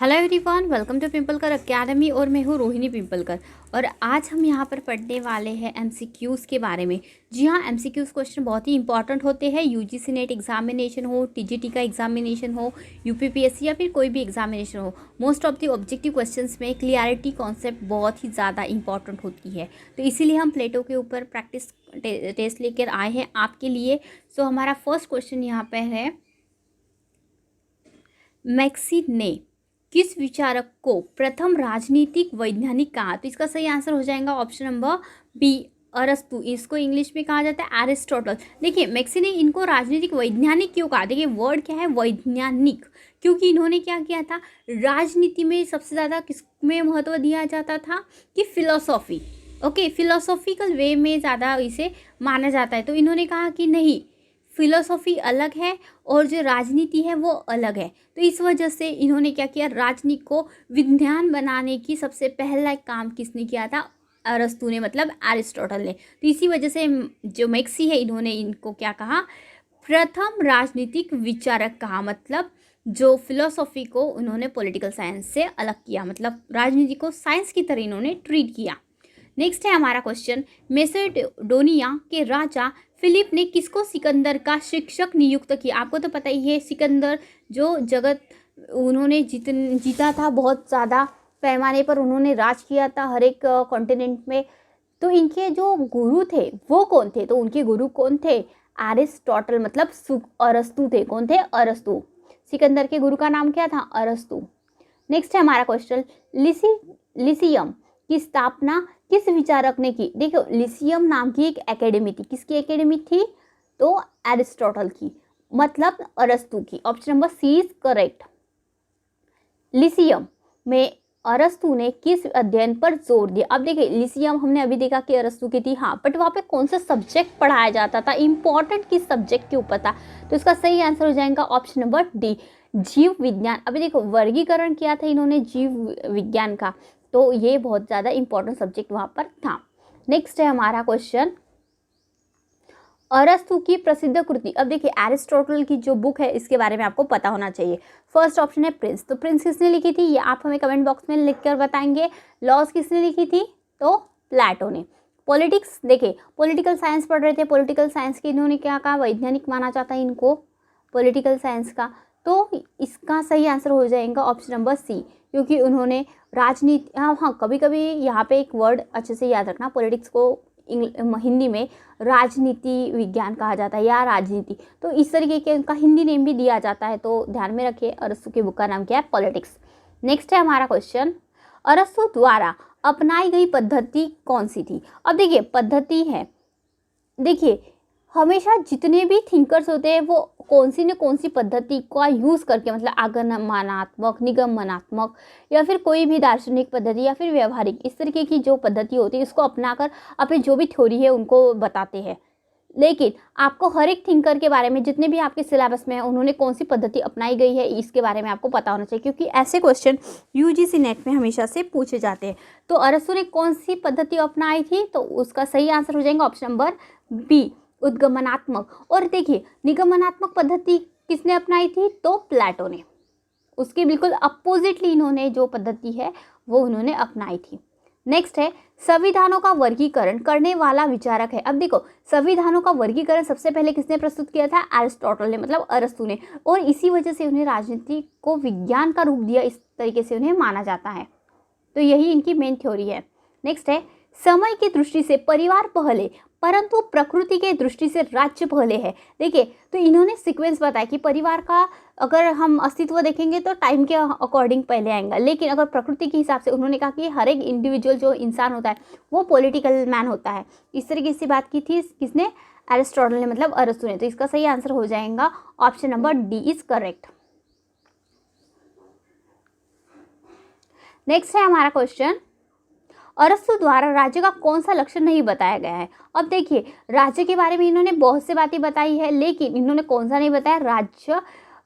Hello everyone, welcome to Pimpalkar academy और मैं हूँ रोहिणी पिंपलकर। और आज हम यहाँ पर पढ़ने वाले हैं एमसीक्यूज़ के बारे में। जी हाँ, एमसीक्यूज़ क्वेश्चन बहुत ही इंपॉर्टेंट होते हैं। यूजीसी नेट एग्जामिनेशन हो, टीजीटी का एग्जामिनेशन हो, यूपीपीएससी या फिर कोई भी एग्जामिनेशन हो, most of the objective questions में क्लियरिटी कॉन्सेप्ट बहुत ही ज़्यादा इंपॉर्टेंट होती है। तो इसीलिए हम प्लेटो के ऊपर प्रैक्टिस टेस्ट लेकर आए हैं आपके लिए। सो हमारा फर्स्ट क्वेश्चन यहाँ पर है, मैक्सी ने किस विचारक को प्रथम राजनीतिक वैज्ञानिक कहा? तो इसका सही आंसर हो जाएगा ऑप्शन नंबर बी, अरस्तु। इसको इंग्लिश में कहा जाता है एरिस्टोटल। देखिए, मैक्सी ने इनको राजनीतिक वैज्ञानिक क्यों कहा? देखिए, वर्ड क्या है, वैज्ञानिक, क्योंकि इन्होंने क्या किया था, राजनीति में सबसे ज़्यादा किसमें महत्व दिया जाता था कि फिलोसॉफी, ओके, फिलोसॉफिकल वे में ज़्यादा इसे माना जाता है। तो इन्होंने कहा कि नहीं, फिलोसॉफी अलग है और जो राजनीति है वो अलग है। तो इस वजह से इन्होंने क्या किया, राजनीति को विज्ञान बनाने की सबसे पहला काम किसने किया था? अरस्तु ने, मतलब एरिस्टोटल ने। तो इसी वजह से जो मैक्सी है, इन्होंने इनको क्या कहा, प्रथम राजनीतिक विचारक कहा। मतलब जो फिलोसॉफी को उन्होंने पॉलिटिकल साइंस से अलग किया, मतलब राजनीति को साइंस की तरह इन्होंने ट्रीट किया। नेक्स्ट है हमारा क्वेश्चन, मैसेडोनिया के राजा फिलिप ने किसको सिकंदर का शिक्षक नियुक्त किया? आपको तो पता ही है, सिकंदर जो जगत उन्होंने जीता था, बहुत ज़्यादा पैमाने पर उन्होंने राज किया था हर एक कॉन्टिनेंट में। तो इनके जो गुरु थे वो कौन थे? तो उनके गुरु कौन थे? एरिस्टोटल, मतलब अरस्तु थे। कौन थे? अरस्तु। सिकंदर के गुरु का नाम क्या था? अरस्तु। नेक्स्ट है हमारा क्वेश्चन, लिसियम की स्थापना किस विचारक ने की? देखो, लिसियम नाम की एक एकेडमी थी। किसकी एकेडमी थी? तो एरिस्टोटल की, मतलब अरस्तु की। Option number C is correct. Lyceum में अरस्तु ने किस अध्ययन पर जोर दिया? अब देखिए, लिसियम हमने अभी देखा कि अरस्तु की थी, हाँ, बट वहाँ पे कौन सा सब्जेक्ट पढ़ाया जाता था, इंपॉर्टेंट किस सब्जेक्ट के ऊपर था? तो इसका सही आंसर हो जाएगा ऑप्शन नंबर डी, जीव विज्ञान। अभी देखो, वर्गीकरण किया था इन्होंने जीव विज्ञान का, तो ये बहुत ज़्यादा इंपॉर्टेंट सब्जेक्ट वहाँ पर था। नेक्स्ट है हमारा क्वेश्चन, अरस्तु की प्रसिद्ध कृति। अब देखिए, एरिस्टोटल की जो बुक है इसके बारे में आपको पता होना चाहिए। फर्स्ट ऑप्शन है प्रिंस। तो प्रिंस किसने लिखी थी, ये आप हमें कमेंट बॉक्स में लिखकर बताएंगे। लॉज किसने लिखी थी? तो प्लेटो ने। पॉलिटिक्स, देखिए पॉलिटिकल साइंस पढ़ रहे थे, पॉलिटिकल साइंस के इन्होंने क्या कहा, वैज्ञानिक माना जाता है इनको पॉलिटिकल साइंस का। तो इसका सही आंसर हो जाएगा ऑप्शन नंबर सी, क्योंकि उन्होंने राजनीति, हाँ कभी कभी यहाँ पे एक वर्ड अच्छे से याद रखना, पॉलिटिक्स को हिंदी में राजनीति विज्ञान कहा जाता है या राजनीति, तो इस तरीके के उनका हिंदी नेम भी दिया जाता है, तो ध्यान में रखिए। अरस्तु की बुक का नाम क्या है? पॉलिटिक्स। नेक्स्ट है हमारा क्वेश्चन, अरस्तु द्वारा अपनाई गई पद्धति कौन सी थी? अब देखिए, पद्धति है, देखिए हमेशा जितने भी थिंकर्स होते हैं वो कौन सी पद्धति का यूज़ करके, मतलब आगमनात्मक, निगमनात्मक, या फिर कोई भी दार्शनिक पद्धति या फिर व्यवहारिक, इस तरीके की जो पद्धति होती है इसको अपनाकर अपनी जो भी थ्योरी है उनको बताते हैं। लेकिन आपको हर एक थिंकर के बारे में, जितने भी आपके सिलेबस में है, उन्होंने कौन सी पद्धति अपनाई गई है इसके बारे में आपको पता होना चाहिए, क्योंकि ऐसे क्वेश्चन यूजीसी नेट में हमेशा से पूछे जाते हैं। तो अरस्तु ने कौन सी पद्धति अपनाई थी? तो उसका सही आंसर हो जाएगा ऑप्शन नंबर बी, उद्गमनात्मक। और देखिए, निगमनात्मक पद्धति किसने अपनाई थी? तो प्लेटो ने। उसके बिल्कुल अपोजिटली इन्होंने जो पद्धति है वो उन्होंने अपनाई थी। नेक्स्ट है, संविधानों का वर्गीकरण करने वाला विचारक है। अब देखो, संविधानों का वर्गीकरण सबसे पहले किसने प्रस्तुत किया था? एरिस्टोटल ने, मतलब अरस्तु ने, और इसी वजह से उन्हें राजनीति को विज्ञान का रूप दिया, इस तरीके से उन्हें माना जाता है। तो यही इनकी मेन थ्योरी है। नेक्स्ट है, समय की दृष्टि से परिवार पहले परंतु प्रकृति के दृष्टि से राज्य पहले है। देखिए, तो इन्होंने सीक्वेंस बताया कि परिवार का अगर हम अस्तित्व देखेंगे तो टाइम के अकॉर्डिंग पहले आएगा, लेकिन अगर प्रकृति के हिसाब से उन्होंने कहा कि हर एक इंडिविजुअल जो इंसान होता है वो पॉलिटिकल मैन होता है। इस तरीके से बात की थी किसने? एरिस्टोटल ने, मतलब अरस्तु ने। तो इसका सही आंसर हो जाएगा option number D is correct. Next है हमारा क्वेश्चन, अरस्तु द्वारा राज्य का कौन सा लक्षण नहीं बताया गया है? अब देखिए, राज्य के बारे में इन्होंने बहुत से बातें बताई है, लेकिन इन्होंने कौन सा नहीं बताया? राज्य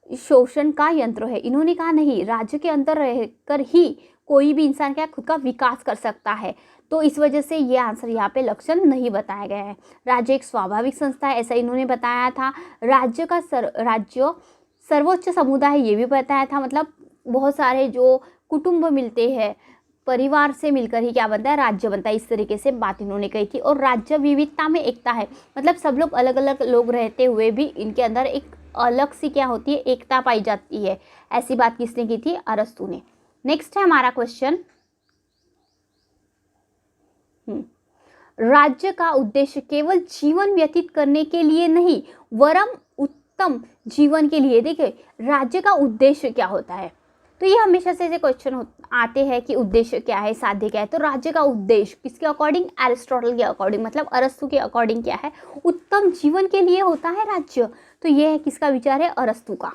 शोषण का यंत्र है। इन्होंने कहा नहीं, राज्य के अंदर रहकर ही कोई भी इंसान क्या खुद का विकास कर सकता है। तो इस वजह से ये आंसर यहाँ पे लक्षण नहीं बताया गया है। राज्य एक स्वाभाविक संस्था है, ऐसा इन्होंने बताया था। राज्य सर्वोच्च समुदाय है, ये भी बताया था, मतलब बहुत सारे जो कुटुंब मिलते हैं, परिवार से मिलकर ही क्या बनता है, राज्य बनता है। इस तरीके से बात इन्होंने कही थी। और राज्य विविधता में एकता है, मतलब सब लोग अलग अलग लोग रहते हुए भी इनके अंदर एक अलग सी क्या होती है, एकता पाई जाती है। ऐसी बात किसने की थी, अरस्तु ने। नेक्स्ट है हमारा क्वेश्चन, राज्य का उद्देश्य केवल जीवन व्यतीत करने के लिए नहीं वरम उत्तम जीवन के लिए। देखिए राज्य का उद्देश्य क्या होता है, तो ये हमेशा से ऐसे क्वेश्चन आते हैं कि उद्देश्य क्या है, साध्य क्या है। तो राज्य का उद्देश्य किसके अकॉर्डिंग, एरिस्टोटल के अकॉर्डिंग, मतलब अरस्तु के अकॉर्डिंग क्या है, उत्तम जीवन के लिए होता है राज्य। तो ये है किसका विचार है, अरस्तु का।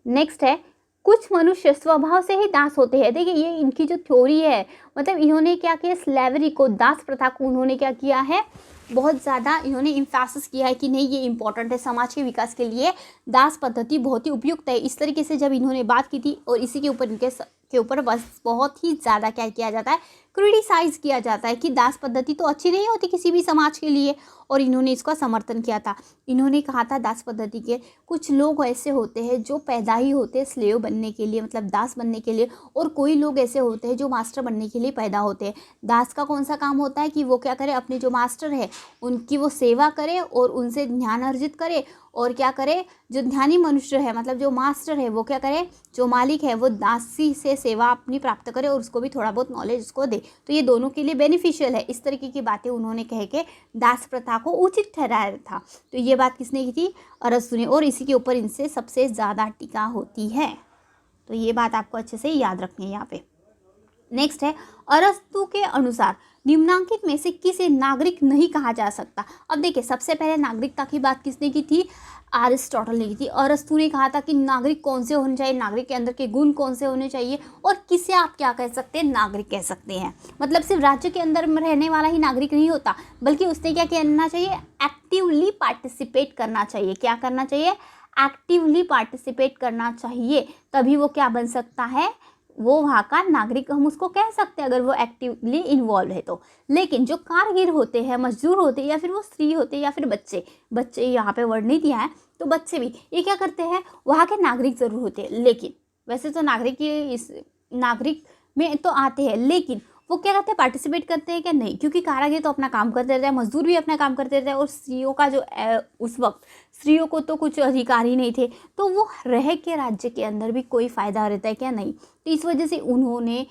नेक्स्ट है, कुछ मनुष्य स्वभाव से ही दास होते हैं। देखिए ये इनकी जो थ्योरी है, मतलब इन्होंने क्या किया, स्लेवरी को, दास प्रथा को उन्होंने क्या किया है, बहुत ज़्यादा इन्होंने इम्फेसिस किया है कि नहीं ये इंपॉर्टेंट है, समाज के विकास के लिए दास पद्धति बहुत ही उपयुक्त है। इस तरीके से जब इन्होंने बात की थी, और इसी के ऊपर के ऊपर बस बहुत ही ज़्यादा क्या किया जाता है, क्रिटिसाइज किया जाता है कि दास पद्धति तो अच्छी नहीं होती किसी भी समाज के लिए, और इन्होंने इसका समर्थन किया था। इन्होंने कहा था दास पद्धति के कुछ लोग ऐसे होते हैं जो पैदा ही होते हैं स्लेव बनने के लिए, मतलब दास बनने के लिए, और कोई लोग ऐसे होते हैं जो मास्टर बनने के लिए पैदा होते हैं। दास का कौन सा काम होता है कि वो क्या करे, अपने जो मास्टर है उनकी वो सेवा करे और उनसे ज्ञान अर्जित करे, और क्या करे, जो ध्यानी मनुष्य है मतलब जो मास्टर है वो क्या करे, जो मालिक है वो दासी से सेवा अपनी प्राप्त करे और उसको भी थोड़ा बहुत नॉलेज उसको दे। तो ये दोनों के लिए बेनिफिशियल है। इस तरीके की बातें उन्होंने कह के दास प्रथा को उचित ठहराया था। तो ये बात किसने की थी, अरस्तु ने, और इसी के ऊपर इनसे सबसे ज़्यादा टीका होती है। तो ये बात आपको अच्छे से याद रखनी है यहाँ पे। नेक्स्ट है, अरस्तु के अनुसार निम्नांकित में से किसे नागरिक नहीं कहा जा सकता। अब देखिए सबसे पहले नागरिकता की बात किसने की थी, अरिस्टोटल ने की थी। अरस्तु ने कहा था कि नागरिक कौन से होने चाहिए, नागरिक के अंदर के गुण कौन से होने चाहिए, और किसे आप क्या कह सकते हैं, नागरिक कह सकते हैं। मतलब सिर्फ राज्य के अंदर रहने वाला ही नागरिक नहीं होता, बल्कि उसने क्या करना चाहिए, एक्टिवली पार्टिसिपेट करना चाहिए। क्या करना चाहिए, एक्टिवली पार्टिसिपेट करना चाहिए, तभी वो क्या बन सकता है, वो वहाँ का नागरिक हम उसको कह सकते हैं, अगर वो एक्टिवली इन्वॉल्व है तो। लेकिन जो कारगिर होते हैं, मजदूर होते हैं, या फिर वो स्त्री होते हैं, या फिर बच्चे यहाँ पे वर्ड नहीं दिया है, तो बच्चे भी ये क्या करते हैं, वहाँ के नागरिक ज़रूर होते हैं। लेकिन वैसे तो नागरिक में तो आते हैं, लेकिन वो क्या करते हैं, पार्टिसिपेट करते हैं क्या, नहीं, क्योंकि कारागिर तो अपना काम करते रहते हैं, मजदूर भी अपना काम करते रहते हैं, और स्त्रियों का जो उस वक्त स्त्रियों को तो कुछ अधिकार ही नहीं थे, तो वो रह के राज्य के अंदर भी कोई फ़ायदा रहता है क्या, नहीं। तो इस वजह से उन्होंने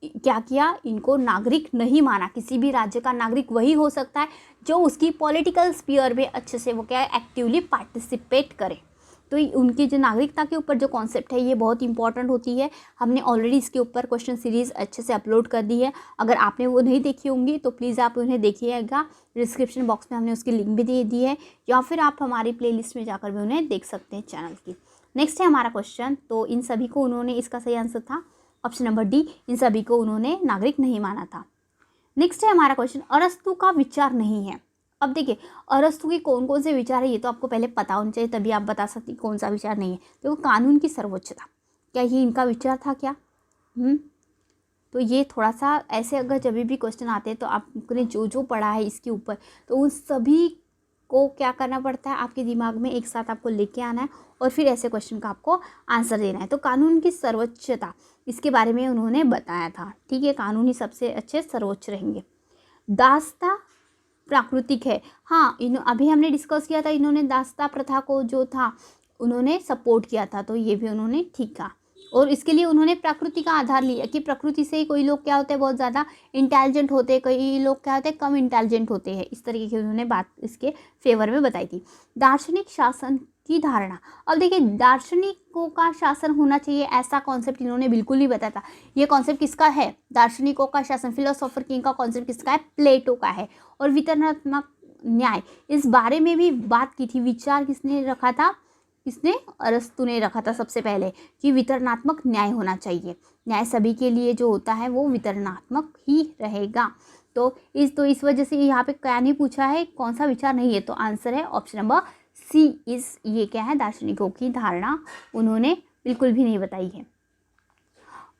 क्या किया, इनको नागरिक नहीं माना। किसी भी राज्य का नागरिक वही हो सकता है जो उसकी पॉलिटिकल स्फीयर में अच्छे से वो क्या है, एक्टिवली पार्टिसिपेट करे। तो उनकी जो नागरिकता के ऊपर जो कॉन्सेप्ट है ये बहुत इंपॉर्टेंट होती है। हमने ऑलरेडी इसके ऊपर क्वेश्चन सीरीज़ अच्छे से अपलोड कर दी है, अगर आपने वो नहीं देखी होंगी तो प्लीज़ आप उन्हें देखिएगा। डिस्क्रिप्शन बॉक्स में हमने उसकी लिंक भी दे दी है, या फिर आप हमारी प्लेलिस्ट में जाकर भी उन्हें देख सकते हैं चैनल की। नेक्स्ट है हमारा क्वेश्चन, तो इन सभी को उन्होंने, इसका सही आंसर था ऑप्शन नंबर डी, इन सभी को उन्होंने नागरिक नहीं माना था। नेक्स्ट है हमारा क्वेश्चन, अरस्तु का विचार नहीं है। अब देखिए अरस्तु के कौन कौन से विचार है ये तो आपको पहले पता होना चाहिए, तभी आप बता सकते कौन सा विचार नहीं है। देखो कानून की सर्वोच्चता, क्या ये इनका विचार था क्या? तो ये थोड़ा सा ऐसे अगर जब भी क्वेश्चन आते हैं तो आपने जो जो पढ़ा है इसके ऊपर, तो उन सभी को क्या करना पड़ता है, आपके दिमाग में एक साथ आपको लेके आना है और फिर ऐसे क्वेश्चन का आपको आंसर देना है। तो कानून की सर्वोच्चता, इसके बारे में उन्होंने बताया था। ठीक है, कानून ही सबसे अच्छे सर्वोच्च रहेंगे। दासता प्राकृतिक है, हाँ अभी हमने डिस्कस किया था, इन्होंने दासता प्रथा को जो था उन्होंने सपोर्ट किया था, तो ये भी उन्होंने ठीक कहा। और इसके लिए उन्होंने प्रकृति का आधार लिया कि प्रकृति से ही कोई लोग क्या होते हैं, बहुत ज़्यादा इंटेलिजेंट होते हैं, कई लोग क्या होते हैं, कम इंटेलिजेंट होते हैं। इस तरीके की उन्होंने बात इसके फेवर में बताई थी। दार्शनिक शासन की धारणा, अब देखिए दार्शनिकों का शासन होना चाहिए ऐसा कॉन्सेप्ट इन्होंने बिल्कुल नहीं बताया था। ये कॉन्सेप्ट किसका है, दार्शनिकों का शासन, फिलोसोफर किंग का कॉन्सेप्ट किसका है, प्लेटो का है। और वितरणात्मक न्याय, इस बारे में भी बात की थी। विचार किसने रखा था, किसने, अरस्तु ने रखा था सबसे पहले, कि वितरणात्मक न्याय होना चाहिए। न्याय सभी के लिए जो होता है वो वितरणात्मक ही रहेगा। तो इस वजह से यहाँ पे क्या नहीं पूछा है, कौन सा विचार नहीं है, तो आंसर है ऑप्शन नंबर सी। ये क्या है, दार्शनिकों की धारणा उन्होंने बिल्कुल भी नहीं बताई है।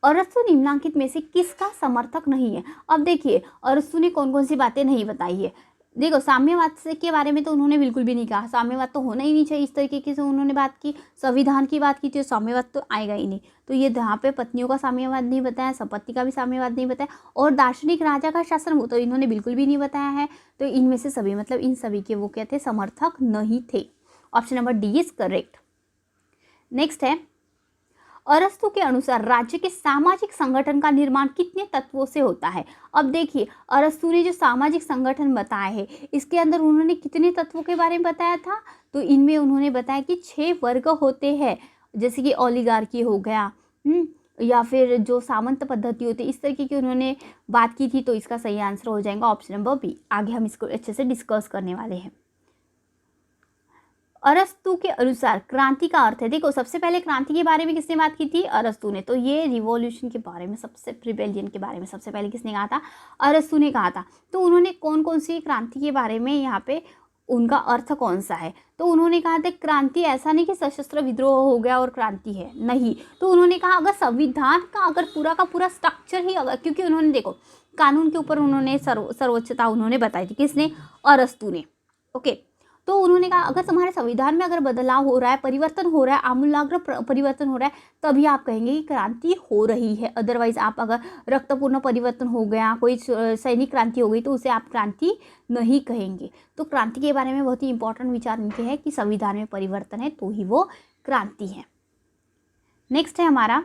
अरस्तु निम्नांकित में से किसका समर्थक नहीं है। अब देखिए अरस्तु ने कौन कौन सी बातें नहीं बताई है। देखो साम्यवाद से के बारे में तो उन्होंने बिल्कुल भी नहीं कहा, साम्यवाद तो होना ही नहीं चाहिए, इस तरीके से उन्होंने बात की। संविधान की बात की तो साम्यवाद तो आएगा ही नहीं। तो ये यहाँ पे पत्नियों का साम्यवाद नहीं बताया, संपत्ति का भी साम्यवाद नहीं बताया, और दार्शनिक राजा का शासन वो तो इन्होंने बिल्कुल भी नहीं बताया है। तो इनमें से सभी मतलब इन सभी के वो क्या थे, समर्थक नहीं थे। Option number D is correct. Next है, अरस्तु के अनुसार राज्य के सामाजिक संगठन का निर्माण कितने तत्वों से होता है। अब देखिए अरस्तु ने जो सामाजिक संगठन बताया है इसके अंदर उन्होंने कितने तत्वों के बारे में बताया था, तो इनमें उन्होंने बताया कि 6 वर्ग होते हैं, जैसे कि ओलिगार्की हो गया, या फिर जो सामंत पद्धति होती है, इस तरीके की उन्होंने बात की थी। तो इसका सही आंसर हो जाएगा ऑप्शन नंबर बी। आगे हम इसको अच्छे से डिस्कस करने वाले हैं। अरस्तु के अनुसार क्रांति का अर्थ है, देखो सबसे पहले क्रांति के बारे में किसने बात की थी, अरस्तु ने। तो ये रिवॉल्यूशन के बारे में, सबसे रिबेलियन के बारे में सबसे पहले किसने कहा था, अरस्तु ने कहा था। तो उन्होंने कौन कौन सी क्रांति के बारे में, यहाँ पे उनका अर्थ कौन सा है, तो उन्होंने कहा था क्रांति ऐसा नहीं कि सशस्त्र विद्रोह हो गया और क्रांति है, नहीं। तो उन्होंने कहा अगर संविधान का अगर पूरा का पूरा स्ट्रक्चर ही अगर, क्योंकि उन्होंने देखो कानून के ऊपर उन्होंने सर्वोच्चता उन्होंने बताई थी, किसने, अरस्तु ने। ओके, तो उन्होंने कहा अगर तुम्हारे संविधान में अगर बदलाव हो रहा है, परिवर्तन हो रहा है, आमूलाग्र परिवर्तन हो रहा है, तभी आप कहेंगे कि क्रांति हो रही है। अदरवाइज आप अगर रक्तपूर्ण परिवर्तन हो गया, कोई सैनिक क्रांति हो गई, तो उसे आप क्रांति नहीं कहेंगे। तो क्रांति के बारे में बहुत ही इंपॉर्टेंट विचार इनके हैं कि संविधान में परिवर्तन है तो ही वो क्रांति है। नेक्स्ट है हमारा,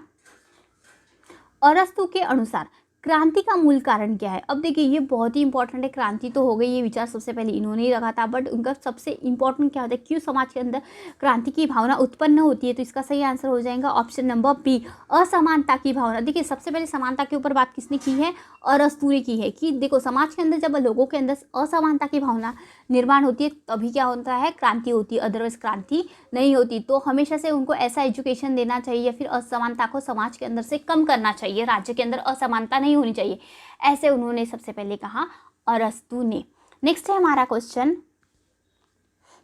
अरस्तु के अनुसार क्रांति का मूल कारण क्या है। अब देखिए ये बहुत ही इंपॉर्टेंट है, क्रांति तो हो गई, ये विचार सबसे पहले इन्होंने ही रखा था, बट उनका सबसे इंपॉर्टेंट क्या होता है, क्यों समाज के अंदर क्रांति की भावना उत्पन्न होती है। तो इसका सही आंसर हो जाएगा ऑप्शन नंबर बी, असमानता की भावना। देखिए सबसे पहले समानता के ऊपर बात किसने की है, अरस्तु ने की है, कि देखो समाज के अंदर जब लोगों के अंदर असमानता की भावना निर्माण होती है तभी क्या होता है, क्रांति होती है, अदरवाइज क्रांति नहीं होती। तो हमेशा से उनको ऐसा एजुकेशन देना चाहिए या फिर असमानता को समाज के अंदर से कम करना चाहिए, राज्य के अंदर असमानता नहीं होनी चाहिए, ऐसे उन्होंने सबसे पहले कहा अरस्तु ने। नेक्स्ट है हमारा क्वेश्चन,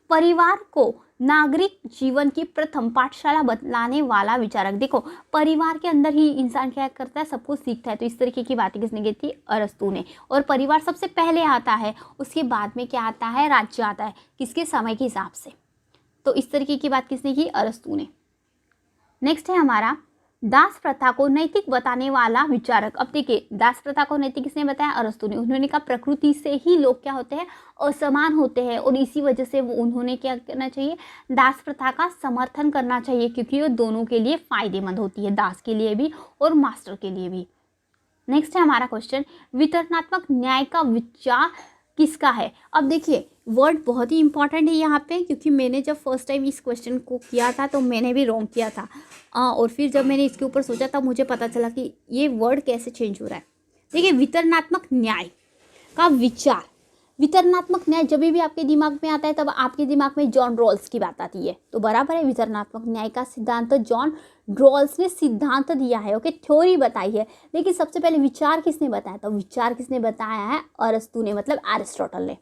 परिवार को नागरिक जीवन की प्रथम पाठशाला बतलाने वाला विचारक। देखो परिवार के अंदर ही इंसान क्या करता है, सब कुछ सीखता है। तो इस तरीके की बातें किसने की थी, अरस्तु ने। और परिवार सबसे पहले आता है, उसके बाद में क्या आता है, राज्य आता है, किसके, समय के हिसाब से। तो इस तरीके की बात किसने की, अरस्तु ने। नेक्स्ट है हमारा, दास प्रथा को नैतिक बताने वाला विचारक। अब देखिए दास प्रथा को नैतिक किसने बताया, अरस्तु ने। उन्होंने कहा प्रकृति से ही लोग क्या होते हैं, असमान होते हैं, और इसी वजह से वो उन्होंने क्या करना चाहिए, दास प्रथा का समर्थन करना चाहिए, क्योंकि वो दोनों के लिए फायदेमंद होती है, दास के लिए भी और मास्टर के लिए भी। नेक्स्ट है हमारा क्वेश्चन, वितरणात्मक न्याय का विचार किसका है। अब देखिए वर्ड बहुत ही इंपॉर्टेंट है यहाँ पे, क्योंकि मैंने जब फर्स्ट टाइम इस क्वेश्चन को किया था तो मैंने भी रॉन्ग किया था, और फिर जब मैंने इसके ऊपर सोचा तब मुझे पता चला कि ये वर्ड कैसे चेंज हो रहा है। देखिए वितरणात्मक न्याय का विचार, वितरणात्मक न्याय जब भी आपके दिमाग में आता है तब आपके दिमाग में जॉन रॉल्स की बात आती है, तो बराबर है। वितरणात्मक न्याय का सिद्धांत जॉन रॉल्स ने सिद्धांत दिया है, ओके, थ्योरी बताई है। लेकिन सबसे पहले विचार किसने बताया, तो विचार किसने बताया है, अरस्तु ने, मतलब एरिस्टोटल ने।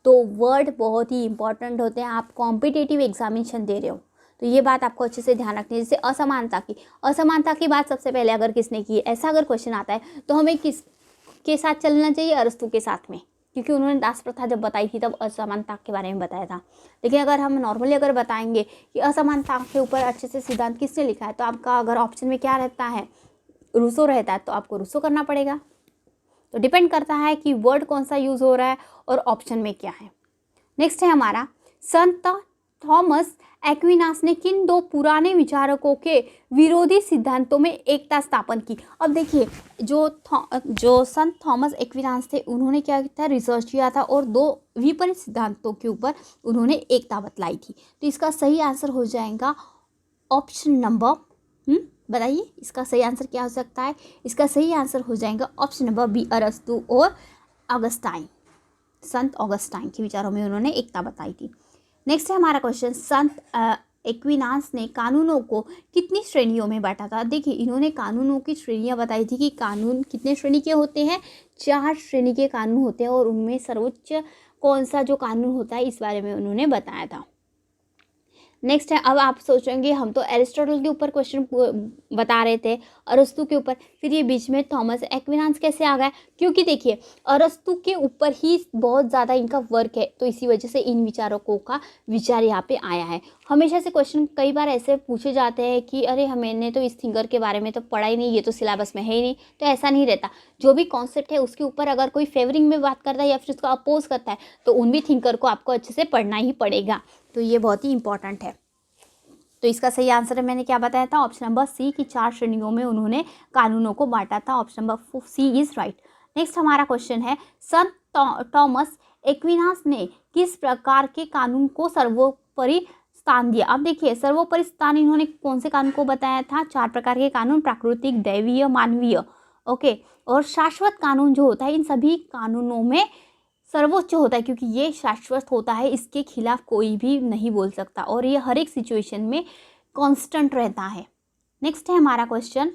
तो वर्ड बहुत ही इंपॉर्टेंट होते हैं, आप कॉम्पिटेटिव एग्जामिनेशन दे रहे हो तो ये बात आपको अच्छे से ध्यान रखनी है। जैसे असमानता की बात सबसे पहले अगर किसने की, ऐसा अगर क्वेश्चन आता है तो हमें किस के साथ चलना चाहिए, अरस्तु के साथ में, क्योंकि उन्होंने दास प्रथा जब बताई थी तब असमानता के बारे में बताया था। लेकिन अगर हम नॉर्मली अगर बताएंगे कि असमानता के ऊपर अच्छे से सिद्धांत किसने लिखा है, तो आपका अगर ऑप्शन में क्या रहता है, रूसो रहता है, तो आपको रूसो करना पड़ेगा। तो डिपेंड करता है कि वर्ड कौन सा यूज़ हो रहा है और ऑप्शन में क्या है। नेक्स्ट है हमारा, संत थॉमस एक्विनास ने किन दो पुराने विचारकों के विरोधी सिद्धांतों में एकता स्थापन की। अब देखिए जो संत थॉमस एक्विनास थे उन्होंने क्या किया था, रिसर्च किया था और दो विपरीत सिद्धांतों के ऊपर उन्होंने एकता बतलाई थी। तो इसका सही आंसर हो जाएगा ऑप्शन नंबर, बताइए इसका सही आंसर क्या हो सकता है। इसका सही आंसर हो जाएगा ऑप्शन नंबर बी, अरस्तु और ऑगस्टाइन। संत ऑगस्टाइन के विचारों में उन्होंने एकता बताई थी। नेक्स्ट है हमारा क्वेश्चन, संत एक्विनास ने कानूनों को कितनी श्रेणियों में बांटा था। देखिए इन्होंने कानूनों की श्रेणियां बताई थी कि कानून कितने श्रेणी के होते हैं, 4 श्रेणी के कानून होते हैं, और उनमें सर्वोच्च कौन सा जो कानून होता है इस बारे में उन्होंने बताया था। नेक्स्ट है, अब आप सोचेंगे हम तो एरिस्टोटल के ऊपर क्वेश्चन बता रहे थे, अरस्तु के ऊपर, फिर ये बीच में थॉमस एक्विनास कैसे आ गया? क्योंकि देखिए अरस्तु के ऊपर ही बहुत ज़्यादा इनका वर्क है, तो इसी वजह से इन विचारकों का विचार यहाँ पे आया है। हमेशा से क्वेश्चन कई बार ऐसे पूछे जाते हैं कि अरे हमने तो इस थिंकर के बारे में तो पढ़ा ही नहीं, ये तो सिलेबस में है ही नहीं। तो ऐसा नहीं रहता, जो भी कॉन्सेप्ट है उसके ऊपर अगर कोई फेवरिंग में बात करता है या फिर उसका अपोज करता है तो उन भी थिंकर को आपको अच्छे से पढ़ना ही पड़ेगा। तो ये बहुत ही इंपॉर्टेंट है। तो इसका सही आंसर मैंने क्या बताया था? ऑप्शन नंबर सी की 4 श्रेणियों में उन्होंने कानूनों को बांटा था। Option number C is right. Next हमारा क्वेश्चन है, संत थॉमस एक्विनास ने किस प्रकार के कानून को सर्वोपरि स्थान दिया? अब देखिए सर्वोपरि स्थान इन्होंने कौन से कानून को बताया था? 4 प्रकार के कानून, प्राकृतिक, दैवीय, मानवीय, ओके। और शाश्वत कानून जो होता है इन सभी कानूनों में सर्वोच्च होता है, क्योंकि ये शाश्वत होता है, इसके खिलाफ कोई भी नहीं बोल सकता और ये हर एक सिचुएशन में कांस्टेंट रहता है। नेक्स्ट है हमारा क्वेश्चन,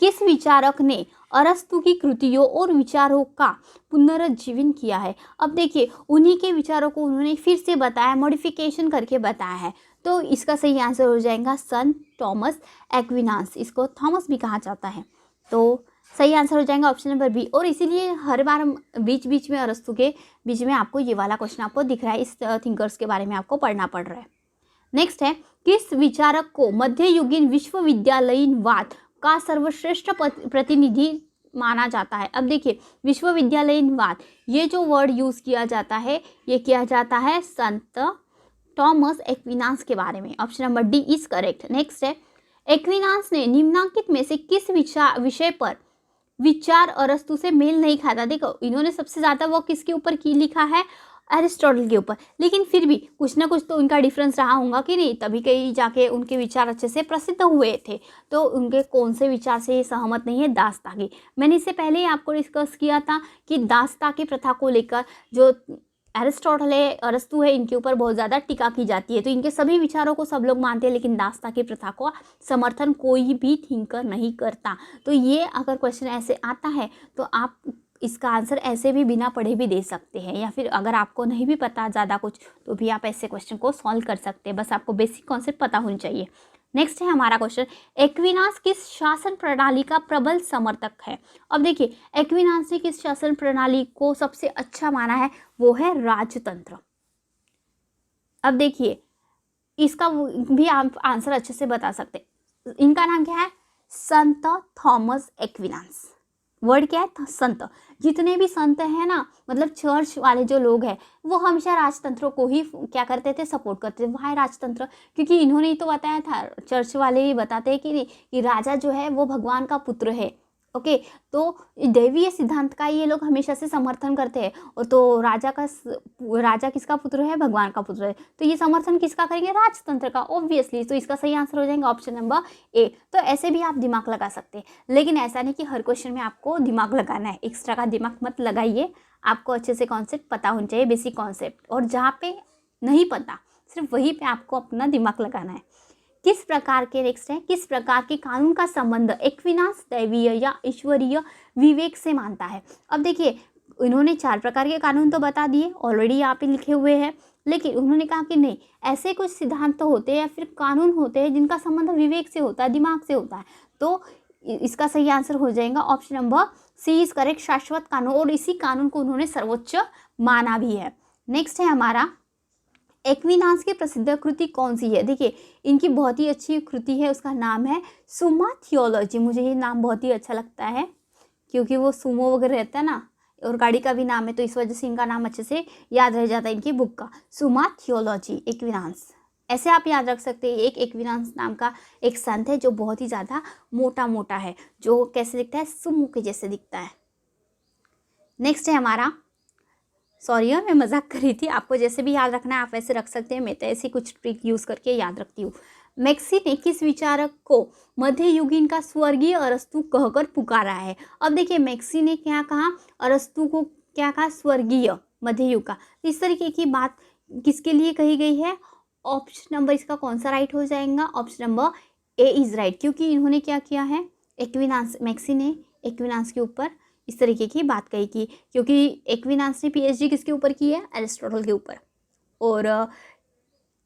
किस विचारक ने अरस्तु की कृतियों और विचारों का पुनरुज्जीवन किया है? अब देखिए उन्हीं के विचारों को उन्होंने फिर से बताया, मॉडिफिकेशन करके बताया है। तो इसका सही आंसर हो जाएगा संत थॉमस एक्विनास। इसको थॉमस भी कहा जाता है। तो सही आंसर हो जाएगा ऑप्शन नंबर बी। और इसीलिए हर बार बीच बीच में अरस्तु के बीच में आपको ये वाला क्वेश्चन आपको दिख रहा है, इस थिंकर्स के बारे में आपको पढ़ना पड़ रहा है। नेक्स्ट है, किस विचारक को मध्ययुगीन विश्वविद्यालयीनवाद का सर्वश्रेष्ठ प्रतिनिधि माना जाता है? अब देखिए विश्वविद्यालयीनवाद ये जो वर्ड यूज किया जाता है ये किया जाता है संत थॉमस एक्विनास के बारे में। Option number D is correct. Next है, एक्विनास ने निम्नलिखित में से किस विषय पर विचार अरस्तु से मेल नहीं खाता? देखो इन्होंने सबसे ज़्यादा वो किसके ऊपर की लिखा है? एरिस्टोटल के ऊपर, लेकिन फिर भी कुछ ना कुछ तो उनका डिफरेंस रहा होगा कि नहीं, तभी कहीं जाके उनके विचार अच्छे से प्रसिद्ध हुए थे। तो उनके कौन से विचार से ये सहमत नहीं है? दासता की। मैंने इससे पहले ही आपको डिस्कस किया था कि दासता की प्रथा को लेकर जो एरिस्टोटल है, अरस्तु है, इनके ऊपर बहुत ज़्यादा टीका की जाती है। तो इनके सभी विचारों को सब लोग मानते हैं, लेकिन दासता की प्रथा को समर्थन कोई भी थिंकर नहीं करता। तो ये अगर क्वेश्चन ऐसे आता है तो आप इसका आंसर ऐसे भी बिना पढ़े भी दे सकते हैं, या फिर अगर आपको नहीं भी पता ज़्यादा कुछ तो भी आप ऐसे क्वेश्चन को सॉल्व कर सकते हैं। बस आपको बेसिक कॉन्सेप्ट पता होनी चाहिए। नेक्स्ट है हमारा क्वेश्चन, एक्विनास किस शासन प्रणाली का प्रबल समर्थक है? अब देखिए एक्विनास ने किस शासन प्रणाली को सबसे अच्छा माना है? वो है राजतंत्र। अब देखिए इसका भी आप आंसर अच्छे से बता सकते हैं। इनका नाम क्या है? संत थॉमस एक्विनास। वर्ड क्या है? संत। जितने भी संत हैं ना, मतलब चर्च वाले जो लोग हैं वो हमेशा राजतंत्रों को ही क्या करते थे? सपोर्ट करते थे। वहाँ राजतंत्र, क्योंकि इन्होंने ही तो बताया था, चर्च वाले ही बताते हैं कि नहीं कि राजा जो है वो भगवान का पुत्र है। ओके, तो दैवीय सिद्धांत का ये लोग हमेशा से समर्थन करते हैं। और तो राजा किसका पुत्र है? भगवान का पुत्र है। तो ये समर्थन किसका करेंगे? राजतंत्र का, ऑब्वियसली। तो इसका सही आंसर हो जाएगा ऑप्शन नंबर ए। तो ऐसे भी आप दिमाग लगा सकते हैं, लेकिन ऐसा नहीं कि हर क्वेश्चन में आपको दिमाग लगाना है। एक्स्ट्रा का दिमाग मत लगाइए, आपको अच्छे से कॉन्सेप्ट पता होना चाहिए, बेसिक कॉन्सेप्ट। और जहाँ पे नहीं पता सिर्फ वहीं पे आपको अपना दिमाग लगाना है। किस प्रकार के, नेक्स्ट है, किस प्रकार के कानून का संबंध एक्विनास दैवीय या ईश्वरीय विवेक से मानता है? अब देखिए इन्होंने 4 प्रकार के कानून तो बता दिए, ऑलरेडी यहाँ पे लिखे हुए हैं, लेकिन उन्होंने कहा कि नहीं, ऐसे कुछ सिद्धांत तो होते हैं या फिर कानून होते हैं जिनका संबंध विवेक से होता है, दिमाग से होता है। तो इसका सही आंसर हो जाएगा option number C is correct, शाश्वत कानून। और इसी कानून को उन्होंने सर्वोच्च माना भी है। नेक्स्ट है हमारा, एक्विनास की प्रसिद्ध कृति कौन सी है? देखिए इनकी बहुत ही अच्छी कृति है, उसका नाम है सुमा थियोलॉजी। मुझे ये नाम बहुत ही अच्छा लगता है, क्योंकि वो सुमो वगैरह रहता है ना, और गाड़ी का भी नाम है, तो इस वजह से इनका नाम अच्छे से याद रह जाता है इनकी बुक का, सुमा थियोलॉजी एक्विनास। ऐसे आप याद रख सकते हैं। एक एक्विनास नाम का एक संत है जो बहुत ही ज़्यादा मोटा मोटा है, जो कैसे दिखता है? सुमो के जैसे दिखता है। नेक्स्ट है हमारा, सॉरी मैं मजाक कर रही थी, आपको जैसे भी याद रखना है आप वैसे रख सकते हैं, मैं तो ऐसी कुछ ट्रिक यूज़ करके याद रखती हूँ। मैक्सी ने किस विचारक को मध्ययुगीन का स्वर्गीय अरस्तु कहकर पुकारा है? अब देखिए मैक्सी ने क्या कहा? अरस्तु को क्या कहा? स्वर्गीय, मध्ययुग का। इस तरीके की बात किसके लिए कही गई है? ऑप्शन नंबर इसका कौन सा राइट हो जाएगा? Option number A is right, क्योंकि इन्होंने क्या किया है? एक्विनास, मैक्सी ने एक्विनास के ऊपर इस तरीके की बात कही कि, क्योंकि एक्विनास ने पीएचडी किसके ऊपर की है? एरिस्टोटल के ऊपर। और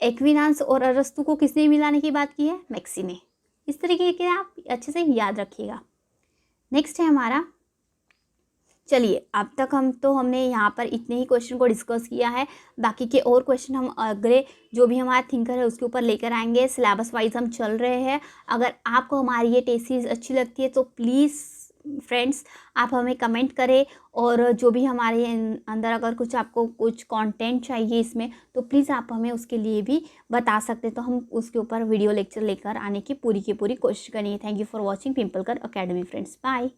एक्विनास और अरस्तु को किसने मिलाने की बात की है? मैक्सी ने। इस तरीके के आप अच्छे से याद रखिएगा। नेक्स्ट है हमारा, चलिए अब तक हमने यहाँ पर इतने ही क्वेश्चन को डिस्कस किया है। बाकी के और क्वेश्चन हम अगले जो भी हमारा थिंकर है उसके ऊपर लेकर आएंगे। सिलेबस वाइज हम चल रहे हैं। अगर आपको हमारी ये टेस्ट सीरीज अच्छी लगती है तो प्लीज़ फ्रेंड्स आप हमें कमेंट करें, और जो भी हमारे अंदर अगर कुछ आपको कुछ कंटेंट चाहिए इसमें तो प्लीज़ आप हमें उसके लिए भी बता सकते हैं, तो हम उसके ऊपर वीडियो लेक्चर लेकर आने की पूरी कोशिश करेंगे। Thank you for watching Pimpalkar academy friends. Bye.